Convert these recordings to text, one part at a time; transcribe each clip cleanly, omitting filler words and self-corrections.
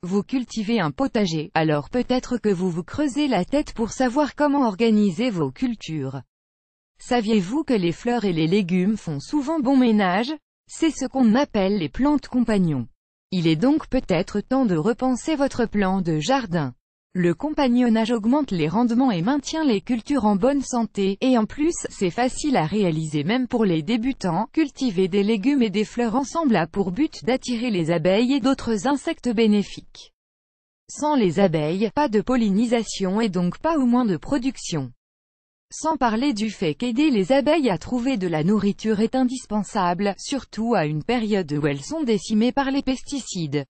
Vous cultivez un potager, alors peut-être que vous vous creusez la tête pour savoir comment organiser vos cultures. Saviez-vous que les fleurs et les légumes font souvent bon ménage? C'est ce qu'on appelle les plantes compagnons. Il est donc peut-être temps de repenser votre plan de jardin. Le compagnonnage augmente les rendements et maintient les cultures en bonne santé, et en plus, c'est facile à réaliser même pour les débutants. Cultiver des légumes et des fleurs ensemble a pour but d'attirer les abeilles et d'autres insectes bénéfiques. Sans les abeilles, pas de pollinisation et donc pas ou moins de production. Sans parler du fait qu'aider les abeilles à trouver de la nourriture est indispensable, surtout à une période où elles sont décimées par les pesticides.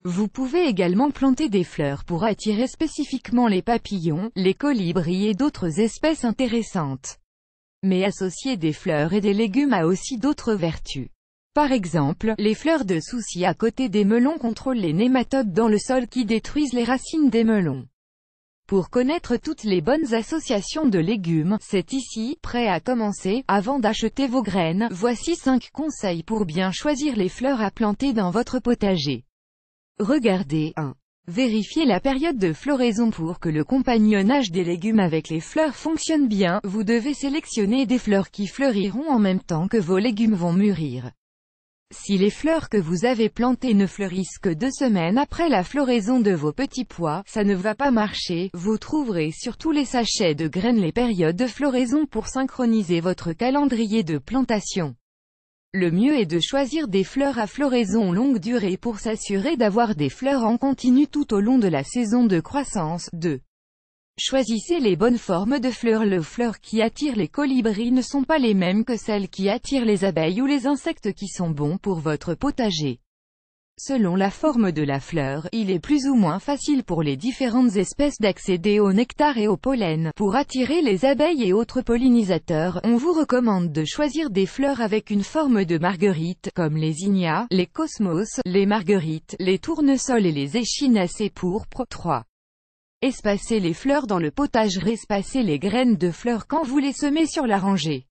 Vous pouvez également planter des fleurs pour attirer spécifiquement les papillons, les colibris et d'autres espèces intéressantes. Mais associer des fleurs et des légumes a aussi d'autres vertus. Par exemple, les fleurs de souci à côté des melons contrôlent les nématodes dans le sol qui détruisent les racines des melons. Pour connaître toutes les bonnes associations de légumes, c'est ici, prêt à commencer. Avant d'acheter vos graines, voici 5 conseils pour bien choisir les fleurs à planter dans votre potager. Regardez 1. Vérifiez la période de floraison pour que le compagnonnage des légumes avec les fleurs fonctionne bien. Vous devez sélectionner des fleurs qui fleuriront en même temps que vos légumes vont mûrir. Si les fleurs que vous avez plantées ne fleurissent que 2 semaines après la floraison de vos petits pois, ça ne va pas marcher. Vous trouverez sur tous les sachets de graines les périodes de floraison pour synchroniser votre calendrier de plantation. Le mieux est de choisir des fleurs à floraison longue durée pour s'assurer d'avoir des fleurs en continu tout au long de la saison de croissance. 2. Choisissez les bonnes formes de fleurs. Les fleurs qui attirent les colibris ne sont pas les mêmes que celles qui attirent les abeilles ou les insectes qui sont bons pour votre potager. Selon la forme de la fleur, il est plus ou moins facile pour les différentes espèces d'accéder au nectar et au pollen. Pour attirer les abeilles et autres pollinisateurs, on vous recommande de choisir des fleurs avec une forme de marguerite, comme les zinnias, les cosmos, les marguerites, les tournesols et les échinacées pourpres. 3. Espacez les fleurs dans le potager. Espacez les graines de fleurs quand vous les semez sur la rangée.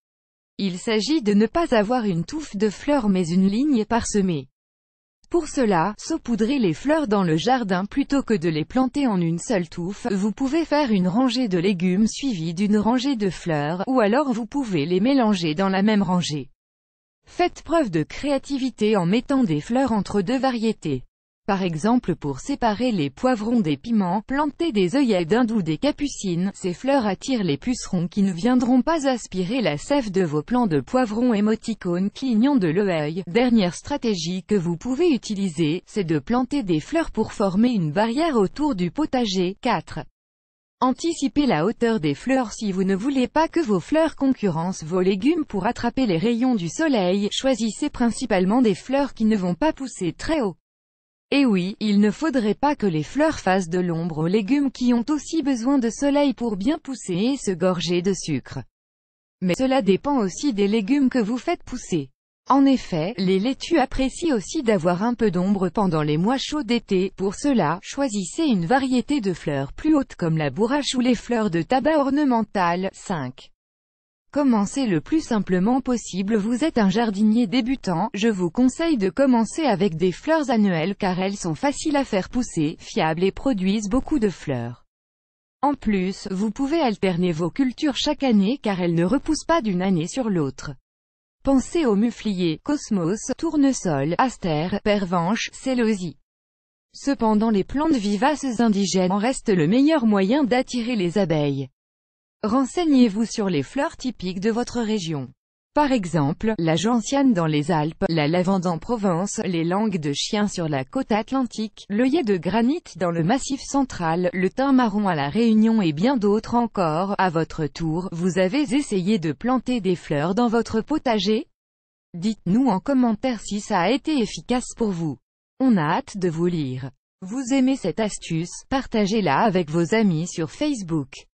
Il s'agit de ne pas avoir une touffe de fleurs mais une ligne parsemée. Pour cela, saupoudrez les fleurs dans le jardin plutôt que de les planter en une seule touffe. Vous pouvez faire une rangée de légumes suivie d'une rangée de fleurs, ou alors vous pouvez les mélanger dans la même rangée. Faites preuve de créativité en mettant des fleurs entre 2 variétés. Par exemple, pour séparer les poivrons des piments, plantez des œillets d'Inde ou des capucines. Ces fleurs attirent les pucerons qui ne viendront pas aspirer la sève de vos plants de poivrons. Émoticône clignant de l'œil. Dernière stratégie que vous pouvez utiliser, c'est de planter des fleurs pour former une barrière autour du potager. 4. Anticipez la hauteur des fleurs. Si vous ne voulez pas que vos fleurs concurrencent vos légumes pour attraper les rayons du soleil, choisissez principalement des fleurs qui ne vont pas pousser très haut. Et oui, il ne faudrait pas que les fleurs fassent de l'ombre aux légumes qui ont aussi besoin de soleil pour bien pousser et se gorger de sucre. Mais cela dépend aussi des légumes que vous faites pousser. En effet, les laitues apprécient aussi d'avoir un peu d'ombre pendant les mois chauds d'été. Pour cela, choisissez une variété de fleurs plus hautes comme la bourrache ou les fleurs de tabac ornementales. 5. Commencez le plus simplement possible. Vous êtes un jardinier débutant, je vous conseille de commencer avec des fleurs annuelles car elles sont faciles à faire pousser, fiables et produisent beaucoup de fleurs. En plus, vous pouvez alterner vos cultures chaque année car elles ne repoussent pas d'une année sur l'autre. Pensez aux mufliers, cosmos, tournesol, astère, pervenche, célosie. Cependant les plantes vivaces indigènes en restent le meilleur moyen d'attirer les abeilles. Renseignez-vous sur les fleurs typiques de votre région. Par exemple, la gentiane dans les Alpes, la lavande en Provence, les langues de chien sur la côte atlantique, l'œillet de granit dans le Massif central, le thym marron à la Réunion et bien d'autres encore. À votre tour, vous avez essayé de planter des fleurs dans votre potager? Dites-nous en commentaire si ça a été efficace pour vous. On a hâte de vous lire. Vous aimez cette astuce? Partagez-la avec vos amis sur Facebook.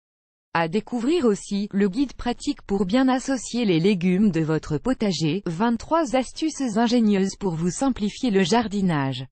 À découvrir aussi, le guide pratique pour bien associer les légumes de votre potager, 23 astuces ingénieuses pour vous simplifier le jardinage.